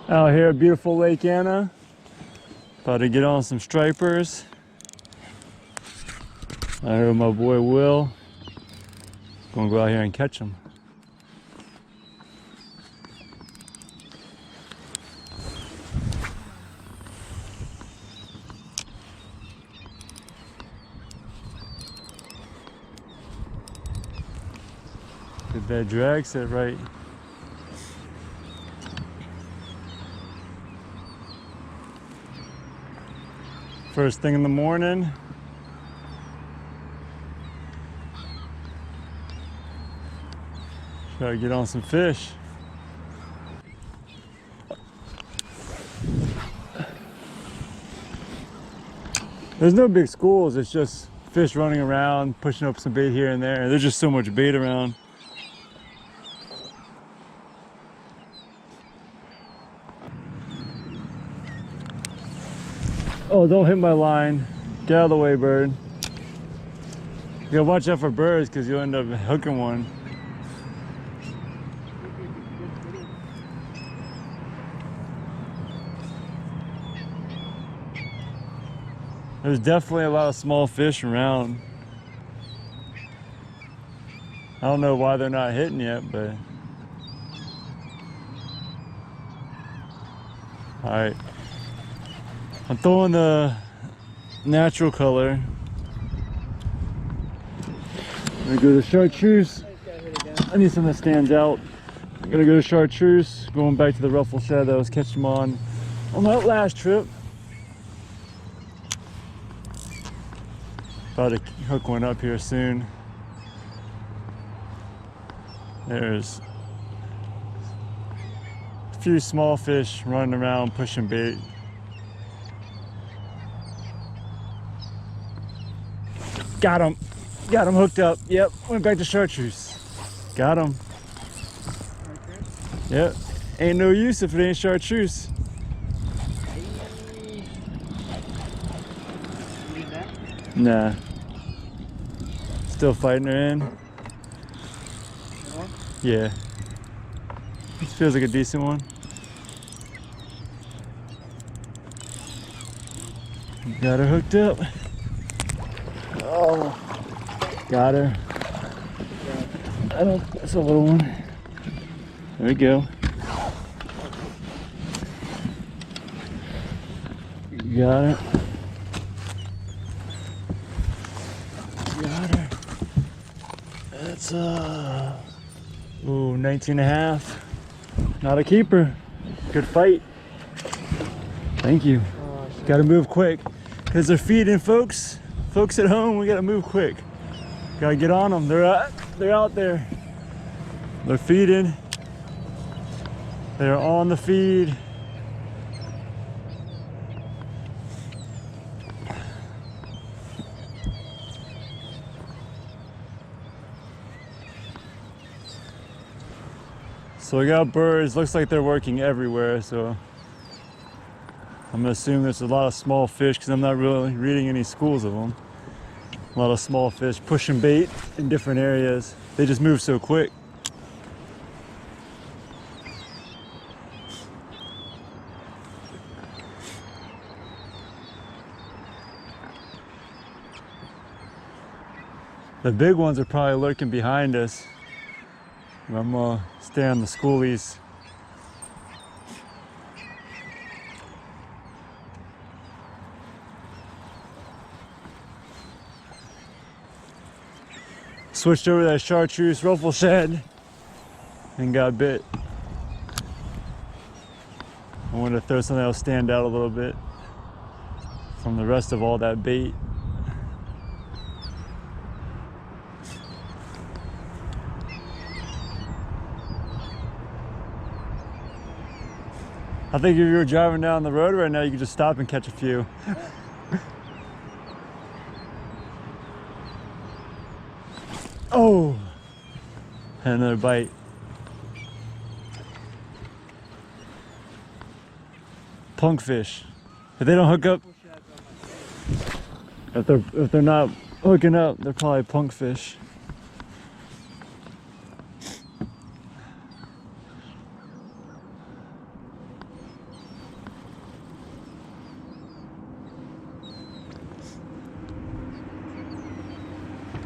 Out here at beautiful Lake Anna. About to get on some stripers. I heard my boy Will. Gonna go out here and catch them. Did that drag set right? First thing in the morning. Try to get on some fish. There's no big schools, it's just fish running around, pushing up some bait here and there. There's just so much bait around. Oh, don't hit my line. Get out of the way, bird. You gotta watch out for birds because you'll end up hooking one. There's definitely a lot of small fish around. I don't know why they're not hitting yet, but... Alright. I'm throwing the natural color. I'm gonna go to chartreuse. I need something that stands out. I'm gonna go to chartreuse, going back to the ruffle shad that I was catching on that last trip. About to hook one up here soon. There's a few small fish running around pushing bait. Got him hooked up. Yep, went back to chartreuse. Got him. Yep, ain't no use if it ain't chartreuse. Nah. Still fighting her in. Yeah. This feels like a decent one. Got her hooked up. Oh, got her. That's a little one. There we go. Got her. Got her. That's 19 and a half. Not a keeper. Good fight. Thank you. Gotta move quick because they're feeding, folks. Folks at home, we gotta move quick. Gotta get on them. They're out there. They're feeding. They're on the feed. So we got birds. Looks like they're working everywhere. So I'm gonna assume there's a lot of small fish because I'm not really reading any schools of them. A lot of small fish pushing bait in different areas. They just move so quick. The big ones are probably lurking behind us. I'm gonna stay on the schoolies. Switched over to that chartreuse ruffle shad and got bit. I wanted to throw something that'll stand out a little bit from the rest of all that bait. I think if you were driving down the road right now, you could just stop and catch a few. Oh, and another bite. Punkfish. If they don't hook up, if they're not hooking up, they're probably punkfish.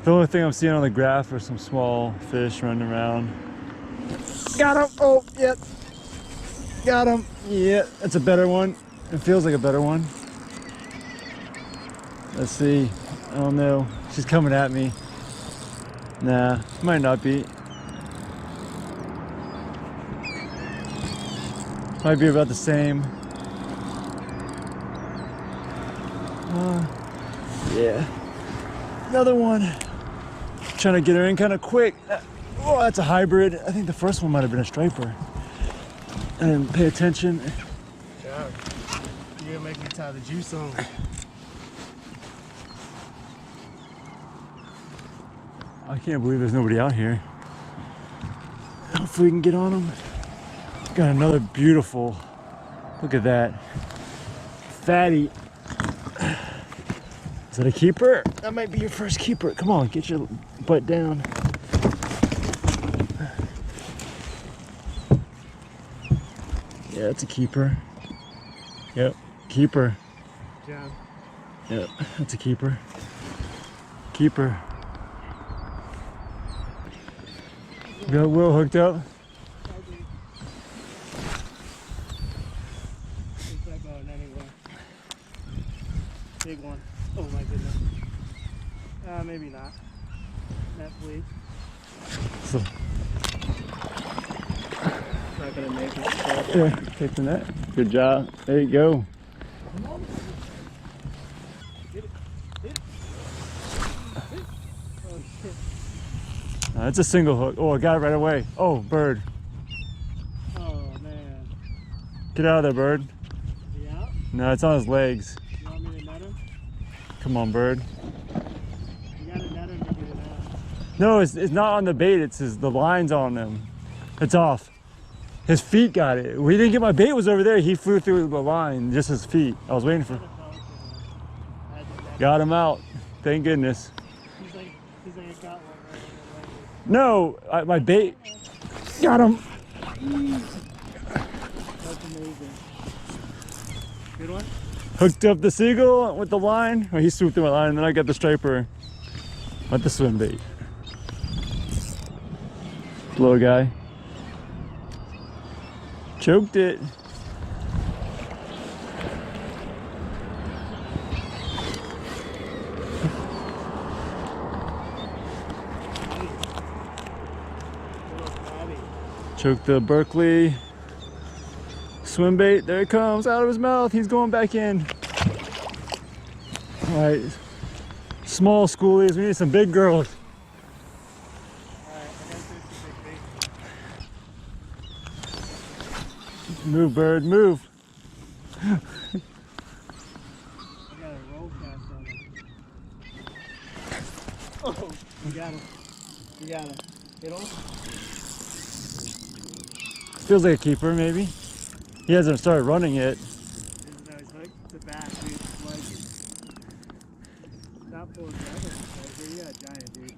The only thing I'm seeing on the graph are some small fish running around. Got him! Oh, yep. Got him! Yeah, that's a better one. It feels like a better one. Let's see. I don't know. She's coming at me. Nah, might not be. Might be about the same. Yeah. Another one. Trying to get her in kind of quick. Oh, that's a hybrid. I think the first one might have been a striper. I didn't pay attention. Yeah. You're gonna make me tie the juice on. I can't believe there's nobody out here. Hopefully we can get on them. Got another beautiful, look at that, fatty. Is that a keeper? That might be your first keeper. Come on, get your butt down. Yeah, it's a keeper. Yep, keeper. John. Yep, that's a keeper. Keeper. Got Will hooked up. Big one. Oh my goodness. Maybe not. Net bleed. So, Not gonna make it. yeah, take the net. Good job. There you go. Get it. Get it. Oh shit. It's a single hook. Oh, I got it right away. Oh, bird. Oh man. Get out of there, bird. Yeah? No, it's on his legs. You want me to net him? Come on, bird. You gotta net him to get it out. No, it's not on the bait. It's the line's on them. It's off. His feet got it. We didn't get my bait was over there. He flew through the line, just his feet. I was waiting for. Got him out. Thank goodness. He's like I got one right No, my bait. Got him. That's amazing. Good one? Hooked up the Seagull with the line. Oh, he swooped through my line, and then I got the striper with the swim bait. Little guy. Choked it. Choked the Berkeley swim bait. There it comes out of his mouth. He's going back in. All right, small schoolies. We need some big girls. Alright, I gotta do some big bait. Move, bird, move. I got a roll cast on him. Oh, you got him. You got him. Hit him? Feels like a keeper, maybe. He hasn't started running yet. Isn't that his hook? It's a bass, dude. Like, not full of dragon. You got a giant, dude.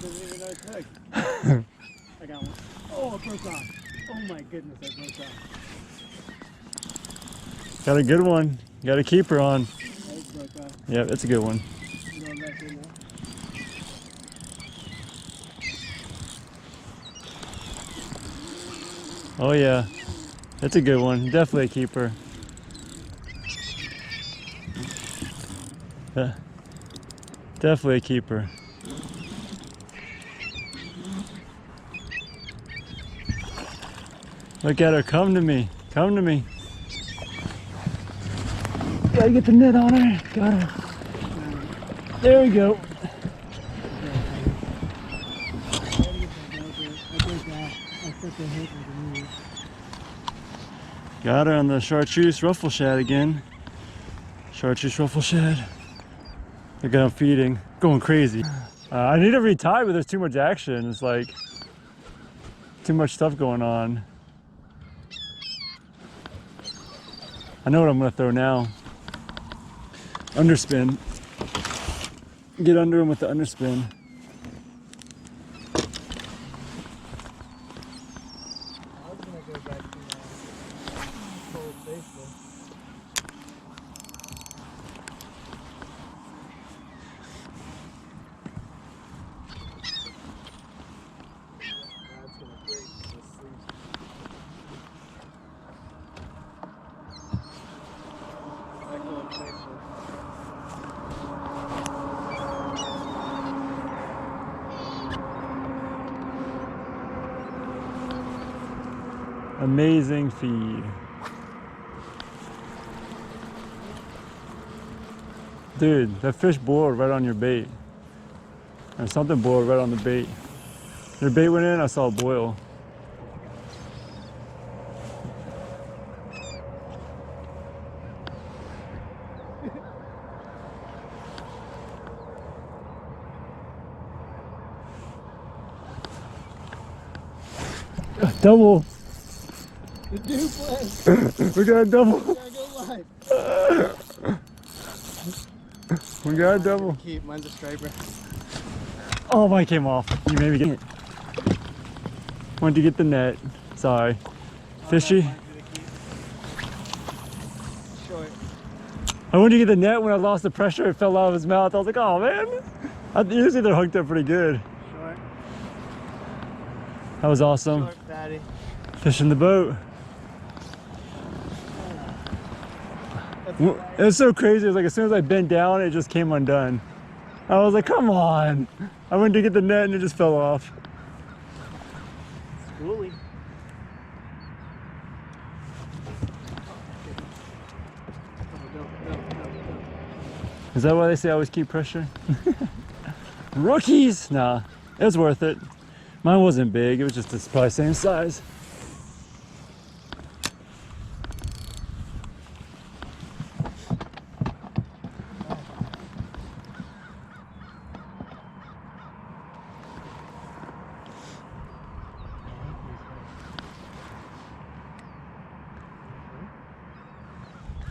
Doesn't even know it's hook. I got one. Oh, it broke off. Oh my goodness, that broke off. Got a good one. Got a keeper on. That broke off. Yeah, that's a good one. You going back in there? Oh yeah, that's a good one. Definitely a keeper. Yeah, definitely a keeper. Look at her, come to me, come to me. Gotta get the net on her, got her. There we go. Got her on the chartreuse ruffle shad again. Chartreuse ruffle shad. Look at them feeding, going crazy. I need to retie, but there's too much action. It's like too much stuff going on. I know what I'm gonna throw now. Underspin. Get under him with the underspin. Amazing feed. Dude, that fish boiled right on your bait. Or something boiled right on the bait. Your bait went in, I saw it boil. Double. The duplex. We got a double. Gotta go live. We got a double. Keep, mine's a striper. Oh, mine came off. You made me get it. Wanted to get the net. Sorry. Fishy. Mine's gonna keep. Short. I wanted to get the net when I lost the pressure. It fell out of his mouth. I was like, oh man. Usually they're hooked up pretty good. Short. That was awesome. Short, fatty. Fishing the boat. It was so crazy. It was like as soon as I bent down, it just came undone. I was like, come on. I went to get the net and it just fell off. Schooly. Is that why they say always keep pressure? Rookies! Nah, it was worth it. Mine wasn't big. It was just probably the same size.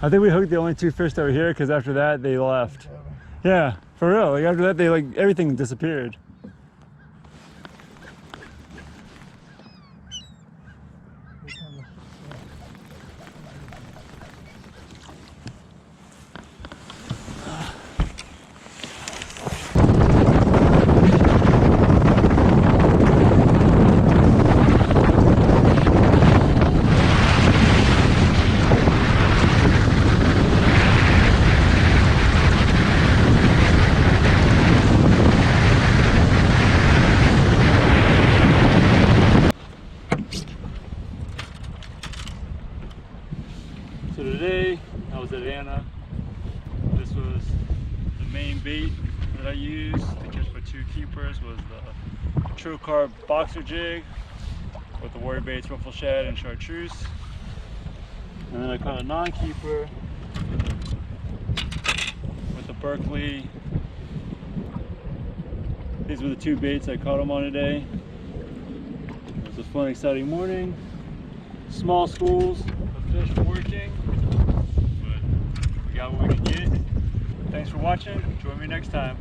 I think we hooked the only 2 fish that were here because after that they left. Yeah, for real. Like after that they like everything disappeared. So today I was at Anna. This was the main bait that I used to catch my 2 keepers was the True Carb boxer jig with the worry baits, ruffle shad, and chartreuse. And then I caught a non-keeper with the Berkeley. These were the 2 baits I caught them on today. It was a fun, exciting morning. Small schools of fish were working, but we got what we could get. Thanks for watching. Join me next time.